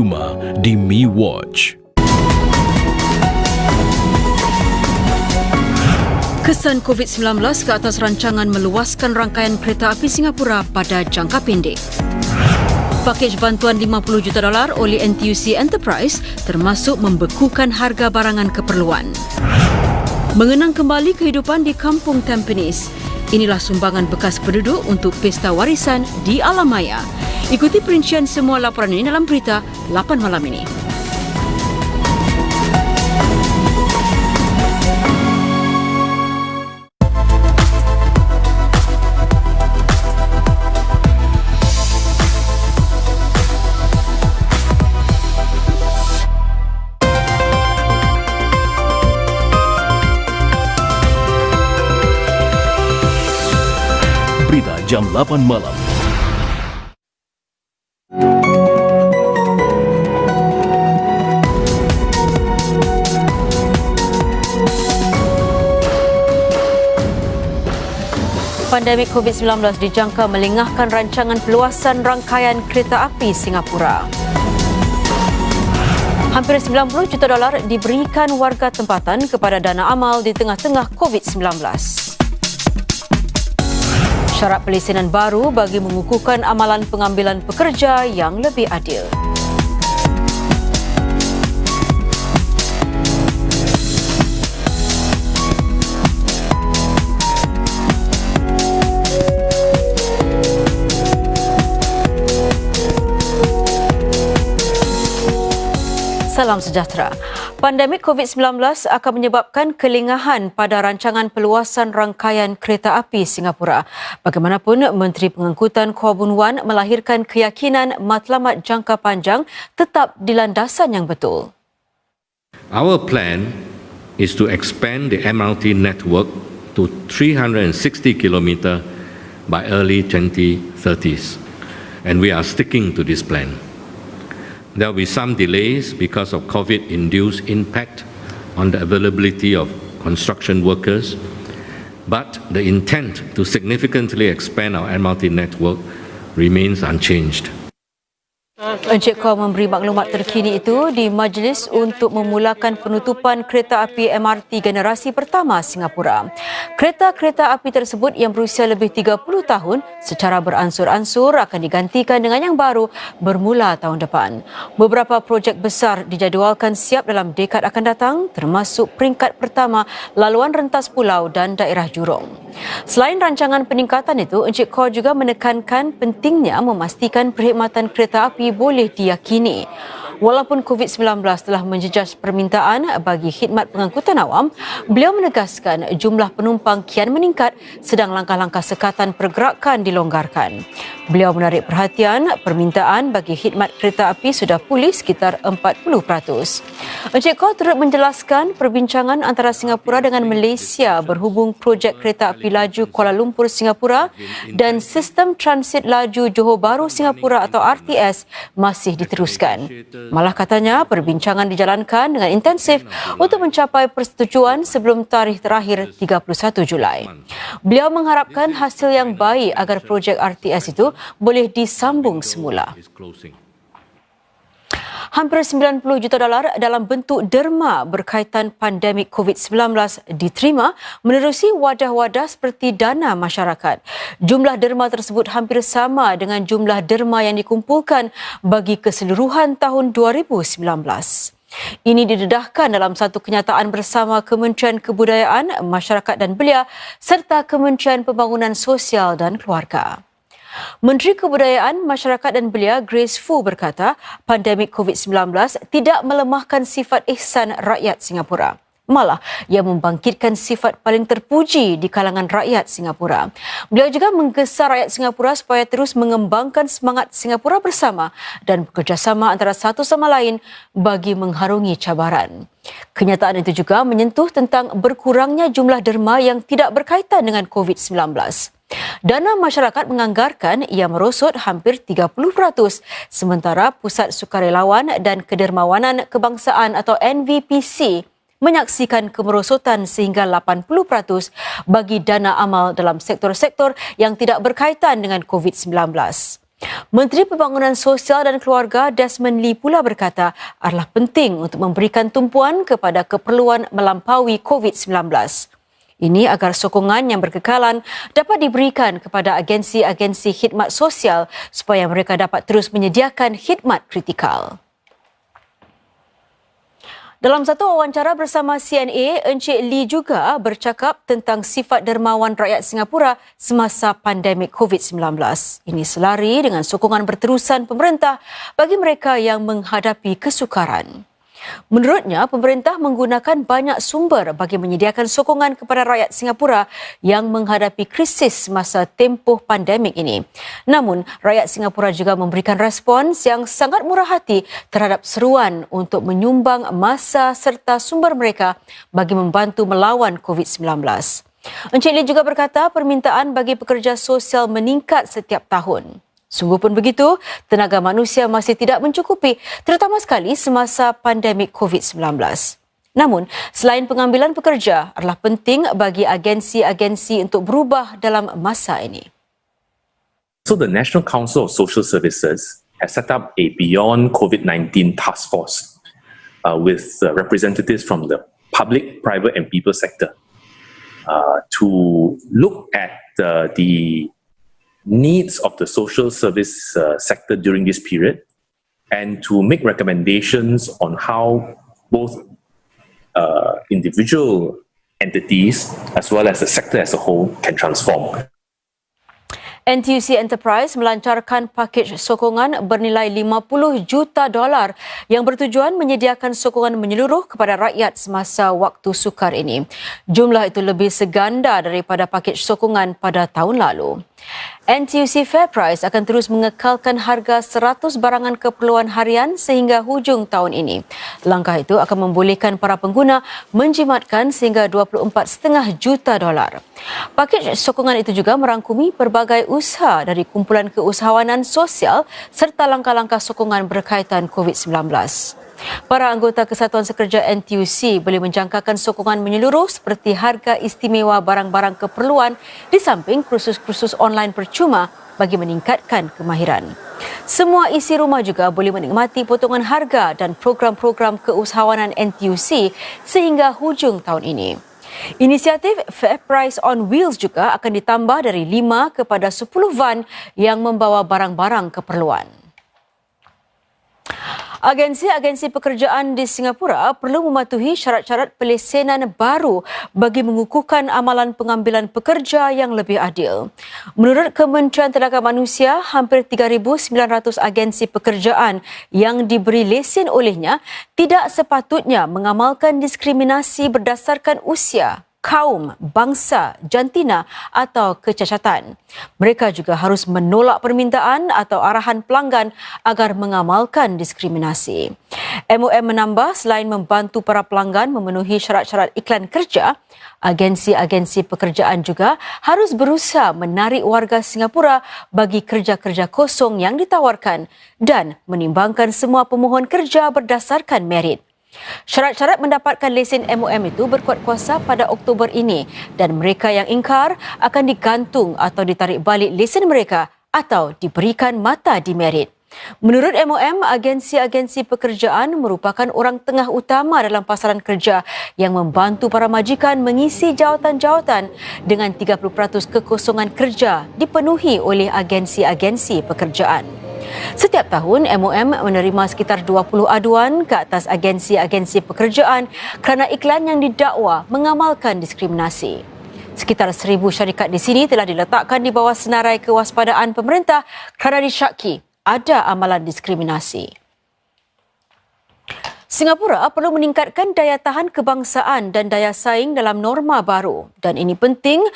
Cuma di Mi Watch. Kesan COVID-19 ke atas rancangan meluaskan rangkaian kereta api Singapura pada jangka pendek. Pakej bantuan $50 juta oleh NTUC Enterprise termasuk membekukan harga barangan keperluan. Mengenang kembali kehidupan di Kampung Tampines. Inilah sumbangan bekas penduduk untuk Pesta Warisan di Alam Maya. Ikuti perincian semua laporan ini dalam berita 8 malam ini. Berita jam 8 malam. Pandemik COVID-19 dijangka melengahkan rancangan peluasan rangkaian kereta api Singapura. Hampir $90 juta diberikan warga tempatan kepada dana amal di tengah-tengah COVID-19. Syarat pelesinan baru bagi mengukuhkan amalan pengambilan pekerja yang lebih adil. Salam sejahtera. Pandemik COVID-19 akan menyebabkan kelengahan pada rancangan peluasan rangkaian kereta api Singapura. Bagaimanapun, Menteri Pengangkutan Khaw Boon Wan melahirkan keyakinan matlamat jangka panjang tetap di landasan yang betul. Our plan is to expand the MRT network to 360 km by early 2030s, and we are sticking to this plan. There will be some delays because of COVID-induced impact on the availability of construction workers, but the intent to significantly expand our MRT network remains unchanged. Encik Khaw memberi maklumat terkini itu di majlis untuk memulakan penutupan kereta api MRT generasi pertama Singapura. Kereta-kereta api tersebut yang berusia lebih 30 tahun secara beransur-ansur akan digantikan dengan yang baru bermula tahun depan. Beberapa projek besar dijadualkan siap dalam dekad akan datang, termasuk peringkat pertama laluan rentas pulau dan daerah Jurong. Selain rancangan peningkatan itu, Encik Khaw juga menekankan pentingnya memastikan perkhidmatan kereta api boleh diyakini. Walaupun COVID-19 telah menjejas permintaan bagi khidmat pengangkutan awam, beliau menegaskan jumlah penumpang kian meningkat sedang langkah-langkah sekatan pergerakan dilonggarkan. Beliau menarik perhatian permintaan bagi khidmat kereta api sudah pulih sekitar 40%. Encik Khaw turut menjelaskan perbincangan antara Singapura dengan Malaysia berhubung projek kereta api laju Kuala Lumpur Singapura dan sistem transit laju Johor Bahru Singapura atau RTS masih diteruskan. Malah katanya perbincangan dijalankan dengan intensif untuk mencapai persetujuan sebelum tarikh terakhir 31 Julai. Beliau mengharapkan hasil yang baik agar projek RTS itu boleh disambung semula. Hampir $90 juta dalam bentuk derma berkaitan pandemik COVID-19 diterima menerusi wadah-wadah seperti dana masyarakat. Jumlah derma tersebut hampir sama dengan jumlah derma yang dikumpulkan bagi keseluruhan tahun 2019. Ini didedahkan dalam satu kenyataan bersama Kementerian Kebudayaan, Masyarakat dan Belia serta Kementerian Pembangunan Sosial dan Keluarga. Menteri Kebudayaan, Masyarakat dan Belia Grace Fu berkata, pandemik COVID-19 tidak melemahkan sifat ihsan rakyat Singapura. Malah, ia membangkitkan sifat paling terpuji di kalangan rakyat Singapura. Beliau juga menggesa rakyat Singapura supaya terus mengembangkan semangat Singapura bersama dan bekerjasama antara satu sama lain bagi mengharungi cabaran. Kenyataan itu juga menyentuh tentang berkurangnya jumlah derma yang tidak berkaitan dengan COVID-19. Dana masyarakat menganggarkan ia merosot hampir 30%, sementara Pusat Sukarelawan dan Kedermawanan Kebangsaan atau NVPC menyaksikan kemerosotan sehingga 80% bagi dana amal dalam sektor-sektor yang tidak berkaitan dengan COVID-19. Menteri Pembangunan Sosial dan Keluarga Desmond Lee pula berkata adalah penting untuk memberikan tumpuan kepada keperluan melampaui COVID-19. Ini agar sokongan yang berkekalan dapat diberikan kepada agensi-agensi khidmat sosial supaya mereka dapat terus menyediakan khidmat kritikal. Dalam satu wawancara bersama CNA, Encik Lee juga bercakap tentang sifat dermawan rakyat Singapura semasa pandemik COVID-19. Ini selari dengan sokongan berterusan pemerintah bagi mereka yang menghadapi kesukaran. Menurutnya, pemerintah menggunakan banyak sumber bagi menyediakan sokongan kepada rakyat Singapura yang menghadapi krisis masa tempoh pandemik ini. Namun, rakyat Singapura juga memberikan respons yang sangat murah hati terhadap seruan untuk menyumbang masa serta sumber mereka bagi membantu melawan COVID-19. Encik Lee juga berkata permintaan bagi pekerja sosial meningkat setiap tahun. Sungguh pun begitu, tenaga manusia masih tidak mencukupi, terutama sekali semasa pandemik COVID-19. Namun, selain pengambilan pekerja, adalah penting bagi agensi-agensi untuk berubah dalam masa ini. So the National Council of Social Services has set up a Beyond COVID-19 task force with representatives from the public, private and people sector to look at the needs of the social service sector during this period and to make recommendations on how both individual entities as well as the sector as a whole can transform. NTUC Enterprise melancarkan pakej sokongan bernilai $50 juta yang bertujuan menyediakan sokongan menyeluruh kepada rakyat semasa waktu sukar ini. Jumlah itu lebih seganda daripada pakej sokongan pada tahun lalu. NTUC Fairprice akan terus mengekalkan harga 100 barangan keperluan harian sehingga hujung tahun ini. Langkah itu akan membolehkan para pengguna menjimatkan sehingga $24.5 juta. Pakej sokongan itu juga merangkumi pelbagai usaha dari kumpulan keusahawanan sosial serta langkah-langkah sokongan berkaitan COVID-19. Para anggota Kesatuan Sekerja NTUC boleh menjangkakan sokongan menyeluruh seperti harga istimewa barang-barang keperluan di samping kursus-kursus online percuma bagi meningkatkan kemahiran. Semua isi rumah juga boleh menikmati potongan harga dan program-program keusahawanan NTUC sehingga hujung tahun ini. Inisiatif Fairprice on Wheels juga akan ditambah dari 5 kepada 10 van yang membawa barang-barang keperluan. Agensi-agensi pekerjaan di Singapura perlu mematuhi syarat-syarat pelesenan baru bagi mengukuhkan amalan pengambilan pekerja yang lebih adil. Menurut Kementerian Tenaga Manusia, hampir 3,900 agensi pekerjaan yang diberi lesen olehnya tidak sepatutnya mengamalkan diskriminasi berdasarkan usia, kaum, bangsa, jantina atau kecacatan. Mereka juga harus menolak permintaan atau arahan pelanggan agar mengamalkan diskriminasi. MOM menambah selain membantu para pelanggan memenuhi syarat-syarat iklan kerja, agensi-agensi pekerjaan juga harus berusaha menarik warga Singapura bagi kerja-kerja kosong yang ditawarkan dan menimbangkan semua pemohon kerja berdasarkan merit. Syarat-syarat mendapatkan lesen MOM itu berkuat kuasa pada Oktober ini dan mereka yang ingkar akan digantung atau ditarik balik lesen mereka atau diberikan mata demerit. Menurut MOM, agensi-agensi pekerjaan merupakan orang tengah utama dalam pasaran kerja yang membantu para majikan mengisi jawatan-jawatan dengan 30% kekosongan kerja dipenuhi oleh agensi-agensi pekerjaan. Setiap tahun, MOM menerima sekitar 20 aduan ke atas agensi-agensi pekerjaan kerana iklan yang didakwa mengamalkan diskriminasi. Sekitar 1,000 syarikat di sini telah diletakkan di bawah senarai kewaspadaan pemerintah kerana disyaki ada amalan diskriminasi. Singapura perlu meningkatkan daya tahan kebangsaan dan daya saing dalam norma baru dan ini penting